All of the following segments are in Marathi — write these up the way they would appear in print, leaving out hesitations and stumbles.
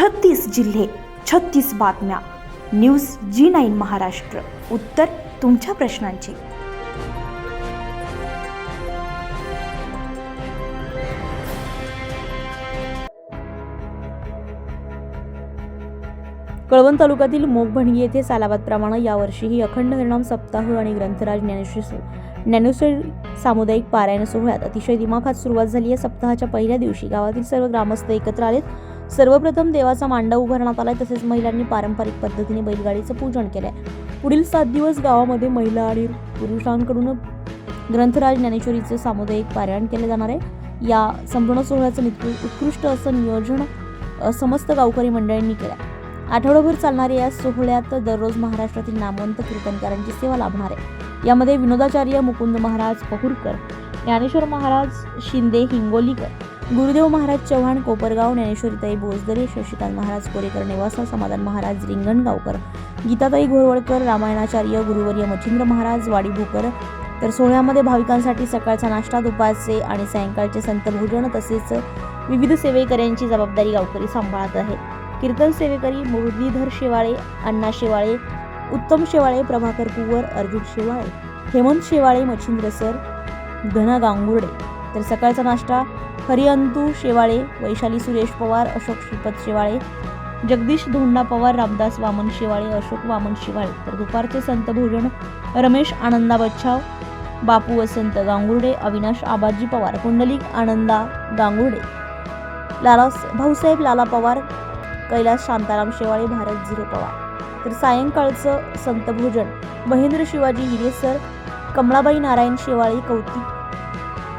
36 जिल्हे, 36 बातम्या. News G9 Maharashtra. उत्तर तुमच्या प्रश्नांची. कळवण तालुक्यातील मोगभणगी येथे सालाबादप्रमाणे यावर्षीही अखंड हरिनाम सप्ताह आणि ग्रंथराज ज्ञानेश्वर सामुदायिक पारायण सोहळ्यात अतिशय दिमाखात सुरुवात झाली आहे. सप्ताहाच्या पहिल्या दिवशी गावातील सर्व ग्रामस्थ एकत्र आलेत. सर्वप्रथम देवाचा मांडव उभारण्यात आलाय. तसेच महिलांनी पारंपरिक पद्धतीने बैलगाडीचं पूजन केलंय. पुढील 7 दिवस गावामध्ये महिला आणि पुरुषांकडून ग्रंथराज ज्ञानेश्वरीचे सामुदायिक पारायण केले जाणार आहे. या संपूर्ण सोहळ्याचं उत्कृष्ट असं नियोजन समस्त गावकरी मंडळींनी केलं. आठवडाभर चालणाऱ्या या सोहळ्यात दररोज महाराष्ट्रातील नामवंत कीर्तनकारांची सेवा लाभणार आहे. यामध्ये विनोदाचार्य मुकुंद महाराज पहुरकर, ज्ञानेश्वर महाराज शिंदे हिंगोलीकर, गुरुदेव महाराज चव्हाण कोपरगाव, ज्ञानेश्वरीताई बोजदरे, शशिकांत महाराज कोरेकर नेवासा, समाधान महाराज रिंगणगावकर, गीताताई घोरवळकर, रामायणाचार्य गुरुवर्य मच्छिंद्र महाराज वाडीभूकर. तर सोहळ्यामध्ये भाविकांसाठी सकाळचा नाश्ता, दुपारचे आणि सायंकाळचे संतभोजन तसेच विविध सेवेकऱ्यांची जबाबदारी गावकरी सांभाळत आहेत. कीर्तन सेवेकरी मुरलीधर शेवाळे, अण्णा शेवाळे, उत्तम शेवाळे, प्रभाकर कुवर, अर्जुन शेवाळे, हेमंत शेवाळे, मच्छिंद्र सर, घना गांगुर्डे. तर सकाळचा नाश्ता हरिअंतू शेवाळे, वैशाली सुरेश पवार, अशोक श्रीपत शेवाळे, जगदीश धोंडा पवार, रामदास वामन शेवाळे, अशोक वामन शेवाळे. तर दुपारचे संतभोजन रमेश आनंदा बच्छाव, बापू वसंत गांगुर्डे, अविनाश आबाजी पवार, पुंडलिक आनंदा गांगुर्डे, भाऊसाहेब लाला पवार, कैलास शांताराम शेवाळे, भारत झिरो पवार. तर सायंकाळचं संतभोजन महेंद्र शिवाजी हिरेसर, कमळाबाई नारायण शेवाळे, कौतिक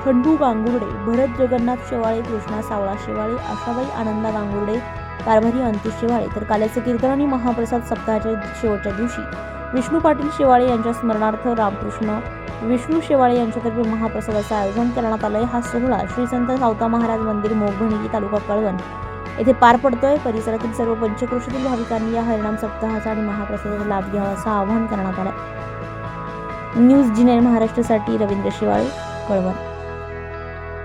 खंडू गांगुर्डे, भरत जगन्नाथ शेवाळे, कृष्णा सावळा शेवाळे, आशाबाई आनंदा गांगुर्डे, कारभारी अंतु शेवाळे. तर काल्याचे कीर्तन आणि महाप्रसाद सप्ताहाच्या शेवटच्या दिवशी विष्णू पाटील शेवाळे यांच्या स्मरणार्थ रामकृष्ण विष्णू शेवाळे यांच्यातर्फे महाप्रसादाचं आयोजन करण्यात आलंय. हा सोहळा श्री संत सावता महाराज मंदिर मोगभणगी तालुका कळवण येथे पार पडतोय. परिसरातील सर्व पंचक्रोशीतील भाविकांनी या हरिनाम सप्ताहाचा आणि महाप्रसादाचा लाभ घ्यावा असं आवाहन करण्यात आलं. न्यूज G9 महाराष्ट्रासाठी रवींद्र शेवाळे, कळवण.